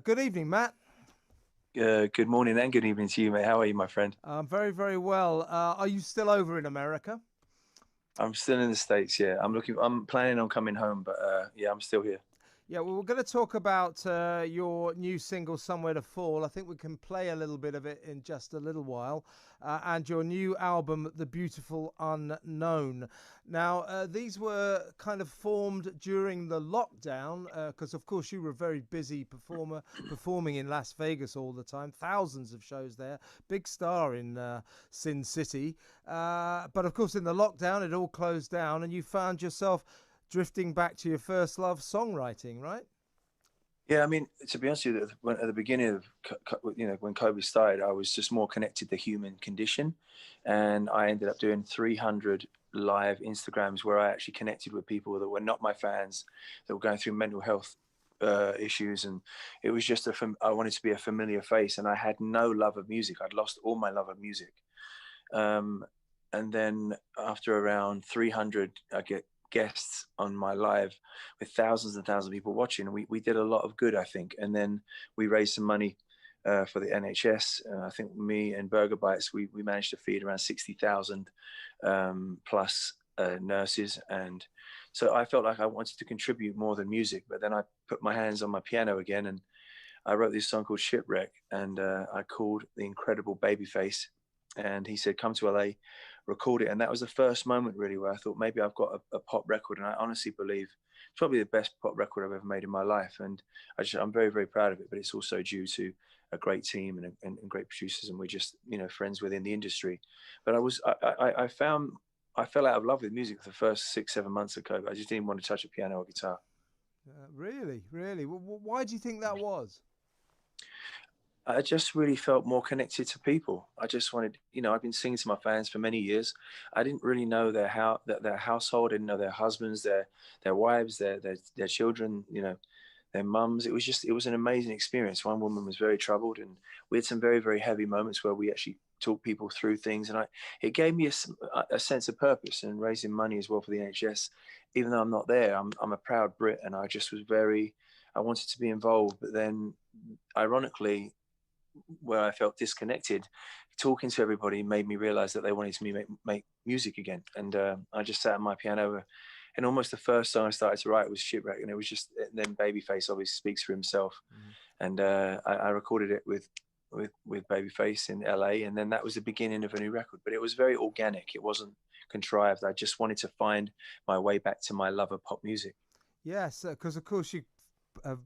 Good evening, Matt. Good morning and good evening to you, mate. How are you, my friend? I'm very, very well. Are you still over in America? I'm still in the States. Yeah, I'm planning on coming home, but yeah, I'm still here. Yeah, well, we're going to talk about your new single, Somewhere to Fall. I think we can play a little bit of it in just a little while. And your new album, The Beautiful Unknown. Now, these were kind of formed during the lockdown, because, of course, you were a very busy performer, performing in Las Vegas all the time, thousands of shows there, big star in Sin City. But, of course, in the lockdown, it all closed down, and you found yourself drifting back to your first love, songwriting, right? Yeah, I mean, to be honest with you, at the beginning of when COVID started, I was just more connected to the human condition, and I ended up doing 300 live Instagrams where I actually connected with people that were not my fans, that were going through mental health issues, and it was just I wanted to be a familiar face, and I had no love of music. I'd lost all my love of music. Um, and then after around 300, I get guests on my live with thousands and thousands of people watching. We did a lot of good, I think. And then we raised some money for the NHS. I think me and Burger Bites, we managed to feed around 60,000 plus nurses. And so I felt like I wanted to contribute more than music. But then I put my hands on my piano again and I wrote this song called Shipwreck, and I called the incredible Babyface, and he said, "Come to LA, record it." And that was the first moment really where I thought maybe I've got a pop record, and I honestly believe it's probably the best pop record I've ever made in my life. And I'm very, very proud of it. But it's also due to a great team and great producers, and we're just friends within the industry. But I found I fell out of love with music for the first 6, 7 months of COVID. I just didn't want to touch a piano or guitar. Really, really. Why do you think that was? I just really felt more connected to people. I just wanted, I've been singing to my fans for many years. I didn't really know their household. I didn't know their husbands, their wives, their children, their mums. It was an amazing experience. One woman was very troubled, and we had some very, very heavy moments where we actually talked people through things, and it gave me a sense of purpose and raising money as well for the NHS. Even though I'm not there, I'm a proud Brit, and I just was I wanted to be involved, but then ironically, where I felt disconnected, talking to everybody made me realize that they wanted to make music again. And I just sat at my piano, and almost the first song I started to write was Shipwreck, and it was just, and then Babyface obviously speaks for himself. Mm. And I recorded it with Babyface in LA, and then that was the beginning of a new record. But it was very organic. It wasn't contrived. I just wanted to find my way back to my love of pop music. Yes, because of course you have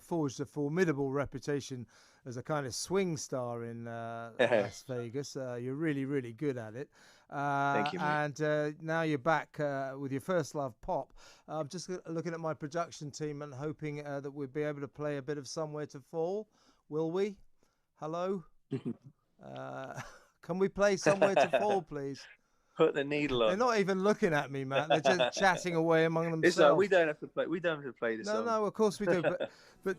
forged a formidable reputation as a kind of swing star in Las Vegas. You're really, really good at it. Thank you, mate. And now you're back with your first love, pop. I'm just looking at my production team and hoping that we'll be able to play a bit of Somewhere to Fall. Will we? Hello? Uh, can we play Somewhere to Fall, please? Put the needle They're on. not even looking at me, Matt. They're just chatting away among It's like themselves. we don't have to play the No, song. no, of course we do. But I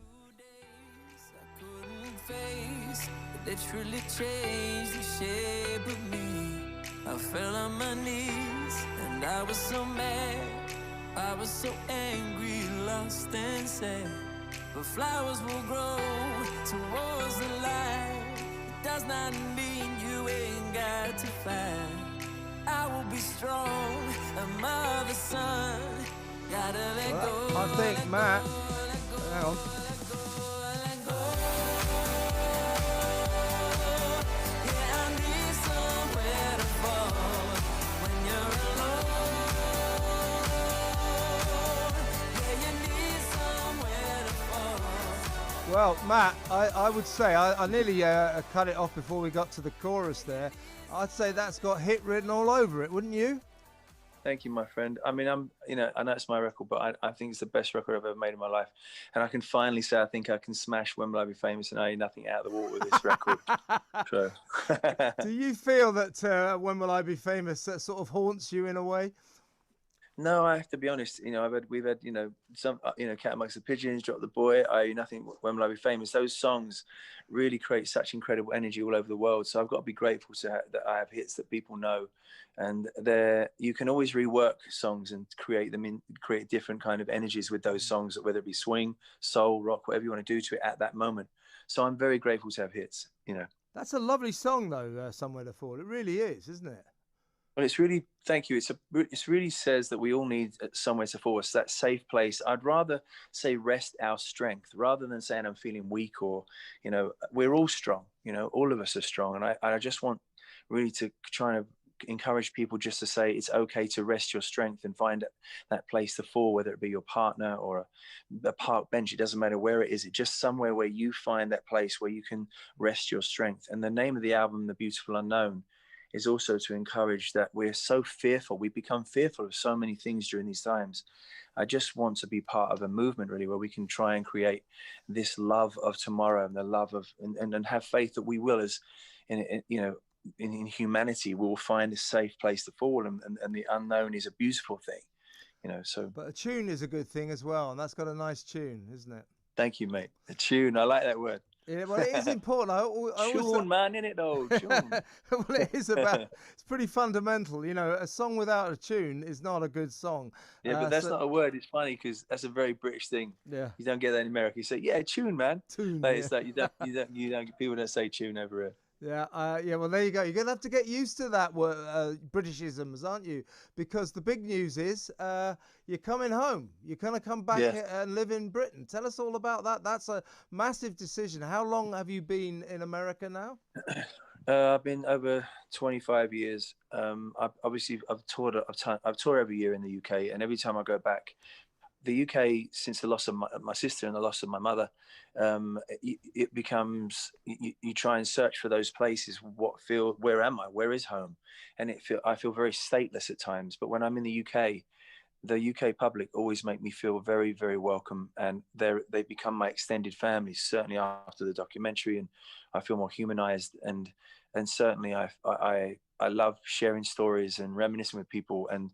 couldn't face it literally changed the shape of me. I fell on my knees and I was so mad. I was so angry, lost and sad. But flowers will grow towards the light. It does not mean you ain't got to fight. I will be strong, a mother's son. Gotta let go. I think, Matt, let go, hang on. let go, let go. Yeah, I need somewhere to fall when you're alone. Yeah, you need somewhere to fall. Well, Matt, I would say, I nearly cut it off before we got to the chorus there. I'd say that's got hit written all over it, wouldn't you? Thank you, my friend. I mean, I know it's my record, but I think it's the best record I've ever made in my life. And I can finally say I think I can smash When Will I Be Famous, and I ain't nothing out of the water with this record. So, Do you feel that When Will I Be Famous sort of haunts you in a way? No, I have to be honest. We've had, some, Cat Amongst the Pigeons, Drop the Boy, I Nothing, When Will I Be Famous. Those songs really create such incredible energy all over the world. So I've got to be grateful that I have hits that people know, and you can always rework songs and create different kind of energies with those songs, whether it be swing, soul, rock, whatever you want to do to it at that moment. So I'm very grateful to have hits. That's a lovely song, though. Somewhere to Fall. It really is, isn't it? Well, it's really, thank you. It's really says that we all need somewhere to fall. It's that safe place. I'd rather say rest our strength rather than saying I'm feeling weak, or, we're all strong. All of us are strong, and I just want really to try to encourage people just to say it's okay to rest your strength and find that place to fall, whether it be your partner or a park bench. It doesn't matter where it is. It's just somewhere where you find that place where you can rest your strength. And the name of the album, The Beautiful Unknown, is also to encourage that we're so fearful. We become fearful of so many things during these times. I just want to be part of a movement really where we can try and create this love of tomorrow and the love of, and have faith that we will, as in humanity, we will find a safe place to fall, and the unknown is a beautiful thing, so. But a tune is a good thing as well, and that's got a nice tune, isn't it? Thank you, mate. A tune, I like that word. Yeah, well, it is important. Tune, man, innit though? Tune. Well, it is it's pretty fundamental. A song without a tune is not a good song. Yeah, but that's not a word. It's funny because that's a very British thing. Yeah. You don't get that in America. You say, yeah, tune, man. Tune. But it's like you don't. People don't say tune over here. Yeah, well, there you go. You're going to have to get used to that word, Britishisms, aren't you? Because the big news is you're coming home. You're going to come back and live in Britain. Tell us all about that. That's a massive decision. How long have you been in America now? I've been over 25 years. I've toured every year in the UK, and every time I go back, the UK, since the loss of my sister and the loss of my mother, it becomes, you try and search for those places. Where am I? Where is home? And I feel very stateless at times. But when I'm in the UK public always make me feel very, very welcome, and they become my extended family. Certainly after the documentary, and I feel more humanized, and certainly I love sharing stories and reminiscing with people, and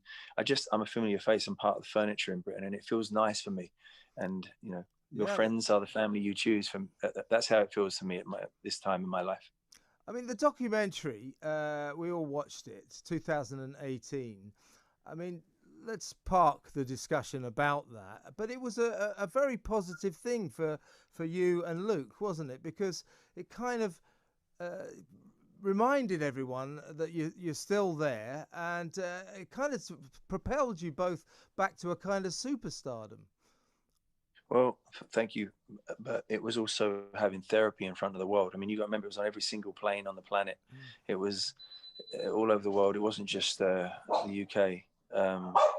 I'm a familiar face. I'm part of the furniture in Britain, and it feels nice for me. And your friends are the family you choose. That's how it feels to me at this time in my life. I mean, the documentary, we all watched it. It's 2018. I mean, let's park the discussion about that. But it was a very positive thing for you and Luke, wasn't it? Because it kind of reminded everyone that you're still there, and it kind of propelled you both back to a kind of superstardom. Well, thank you. But it was also having therapy in front of the world. I mean, you got to remember, it was on every single plane on the planet. It was all over the world. It wasn't just the UK.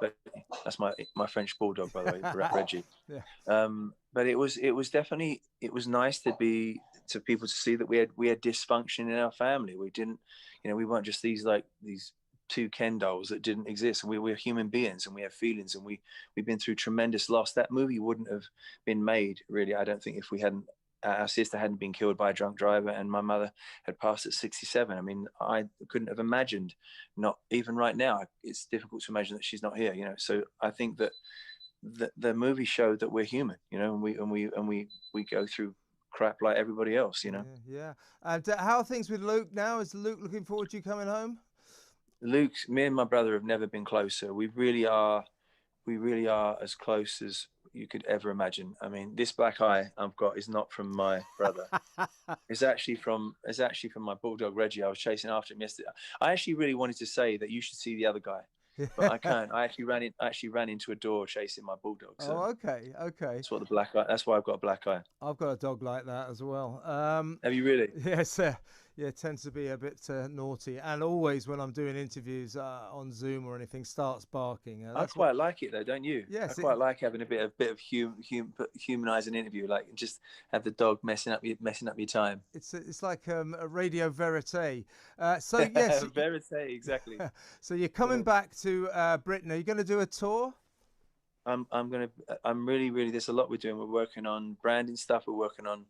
But that's my French bulldog, by the way, Reggie. Yeah. But it was definitely, it was nice to people to see that we had dysfunction in our family. We didn't, we weren't just these two Ken dolls that didn't exist. We're human beings, and we have feelings, and we've been through tremendous loss. That movie wouldn't have been made, really, I don't think, if we hadn't, our sister hadn't been killed by a drunk driver, and my mother had passed at 67. I mean, I couldn't have imagined, not even right now, it's difficult to imagine that she's not here, So I think that the movie showed that we're human, and we go through crap like everybody else, Yeah. And how are things with Luke now? Is Luke looking forward to you coming home? Luke, me and my brother have never been closer. We really are as close as you could ever imagine. I mean, this black eye I've got is not from my brother. It's actually from my bulldog Reggie. I was chasing after him yesterday. I actually really wanted to say that you should see the other guy, but I can't. I actually ran into a door chasing my bulldog. So okay. That's what the black eye. That's why I've got a black eye. I've got a dog like that as well. Have you really? Yes. Yeah, it tends to be a bit naughty, and always when I'm doing interviews on Zoom or anything, starts barking. I quite like it though, don't you? Yes, I quite like having a bit of humanizing interview, like just have the dog messing up your time. It's like a radio verite. So yes, verite, exactly. So you're coming back to Britain. Are you going to do a tour? I'm really. There's a lot we're doing. We're working on branding stuff. We're working on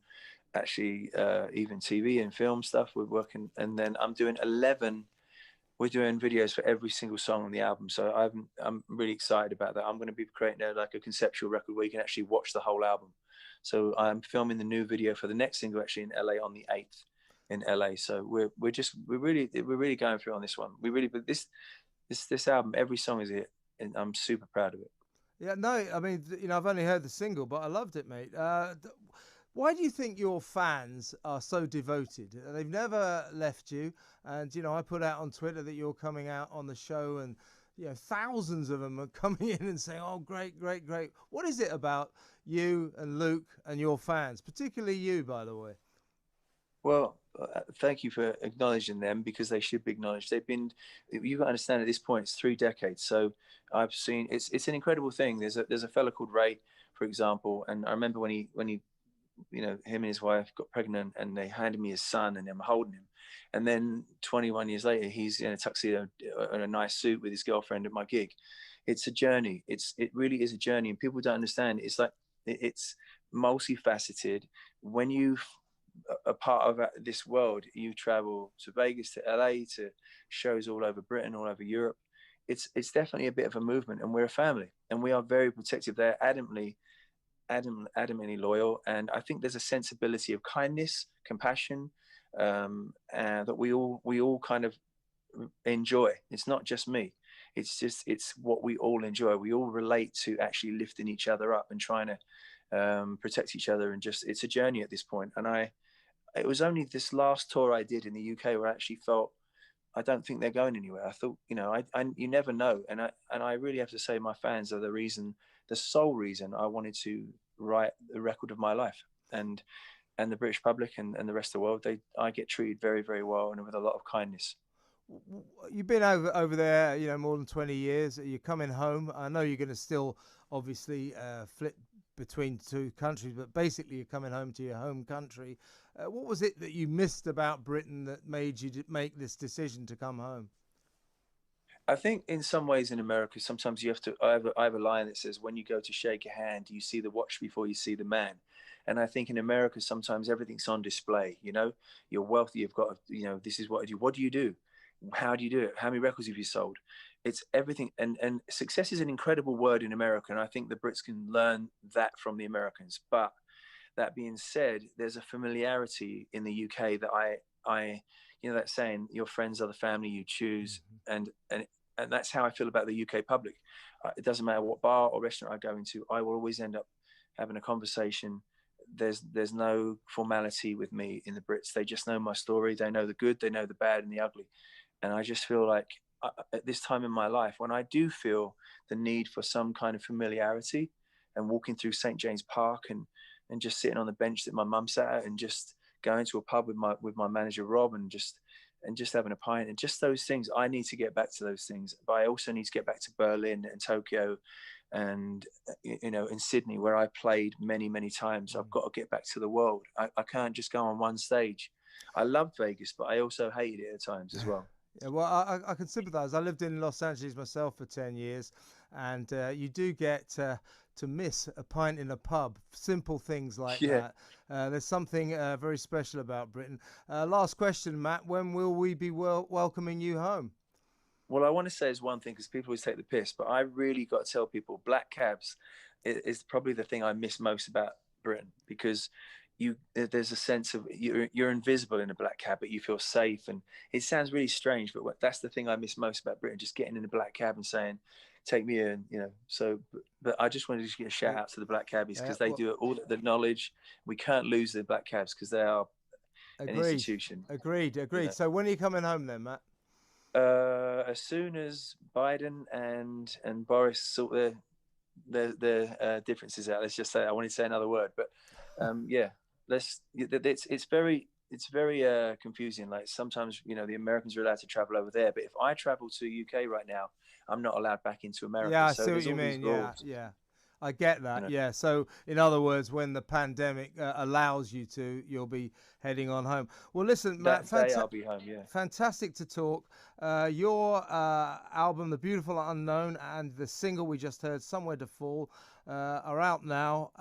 actually even TV and film stuff we're working, and then I'm doing 11 we're doing videos for every single song on the album. So I'm really excited about that. I'm going to be creating a conceptual record where you can actually watch the whole album. So I'm filming the new video for the next single actually in LA on the 8th in LA. So we're really going through on this one. But this album, every song is a hit, and I'm super proud of it. Yeah, no, I mean, I've only heard the single, but I loved it, mate. Why do you think your fans are so devoted? They've never left you. And, I put out on Twitter that you're coming out on the show, and, thousands of them are coming in and saying, oh, great, great, great. What is it about you and Luke and your fans, particularly you, by the way? Well, thank you for acknowledging them, because they should be acknowledged. You've got to understand at this point, it's 3 decades. So I've seen, it's an incredible thing. There's a fella called Ray, for example. And I remember when he, him and his wife got pregnant, and they handed me his son, and I'm holding him. And then 21 years later, he's in a tuxedo and a nice suit with his girlfriend at my gig. It's a journey. It really is a journey. And people don't understand. It's like, it's multifaceted. When you a part of this world, you travel to Vegas, to LA, to shows all over Britain, all over Europe. It's definitely a bit of a movement, and we're a family, and we are very protective. They're adamantly loyal, and I think there's a sensibility of kindness, compassion, and that we all kind of enjoy. It's not just me. It's what we all enjoy. We all relate to actually lifting each other up and trying to protect each other, and just, it's a journey at this point. And it was only this last tour I did in the UK where I actually felt, I don't think they're going anywhere. I thought, you never know. And I really have to say, my fans are the sole reason I wanted to write the record of my life. And the British public and the rest of the world, I get treated very, very well, and with a lot of kindness. You've been over there, more than 20 years. You're coming home. I know you're going to still obviously flip between 2 countries, but basically you're coming home to your home country. What was it that you missed about Britain that made you make this decision to come home? I think in some ways in America, sometimes you have to, I have a line that says, when you go to shake a hand, you see the watch before you see the man. And I think in America, sometimes everything's on display. You're wealthy, you've got, this is what I do. What do you do? How do you do it? How many records have you sold? It's everything. And success is an incredible word in America. And I think the Brits can learn that from the Americans. But that being said, there's a familiarity in the UK that I that saying, your friends are the family you choose. And that's how I feel about the UK public. It doesn't matter what bar or restaurant I go into, I will always end up having a conversation. There's no formality with me in the Brits. They just know my story. They know the good, they know the bad and the ugly. And I just feel like at this time in my life, when I do feel the need for some kind of familiarity, and walking through St. James Park and just sitting on the bench that my mum sat at, and just going to a pub with my manager Rob, and just having a pint, and just those things, I need to get back to those things. But I also need to get back to Berlin and Tokyo and in Sydney, where I played many, many times. I've got to get back to the world. I can't just go on one stage. I loved Vegas, but I also hated it at times as well. Yeah, well, I can sympathise. I lived in Los Angeles myself for 10 years, and you do get to miss a pint in a pub. Simple things like that. There's something very special about Britain. Last question, Matt. When will we be welcoming you home? Well, I want to say is one thing, because people always take the piss, but I really got to tell people, black cabs is probably the thing I miss most about Britain, because there's a sense of you're invisible in a black cab, but you feel safe. And it sounds really strange, but that's the thing I miss most about Britain, just getting in a black cab and saying, take me in, so, but I just wanted to get a shout out to the black cabbies, because they do all the knowledge. We can't lose the black cabs, because they are an institution. Agreed. So when are you coming home then, Matt? As soon as Biden and Boris sort their differences out. Let's just say, I wanted to say another word, but it's very confusing. Like, sometimes the Americans are allowed to travel over there, but if I travel to UK right now, I'm not allowed back into America. Yeah, I see what you mean. Yeah. I get that. Yeah. So, in other words, when the pandemic allows you to, you'll be heading on home. Well, listen, Matt, I'll be home. Yeah. Fantastic to talk. Your album, The Beautiful Unknown, and the single we just heard, Somewhere to Fall, are out now.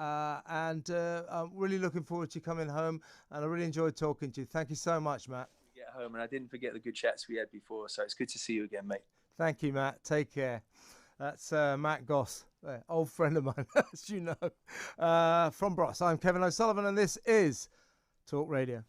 And I'm really looking forward to you coming home. And I really enjoyed talking to you. Thank you so much, Matt. Yeah, home, and I didn't forget the good chats we had before. So it's good to see you again, mate. Thank you, Matt. Take care. That's Matt Goss, old friend of mine, as you know, from Bros. I'm Kevin O'Sullivan, and this is Talk Radio.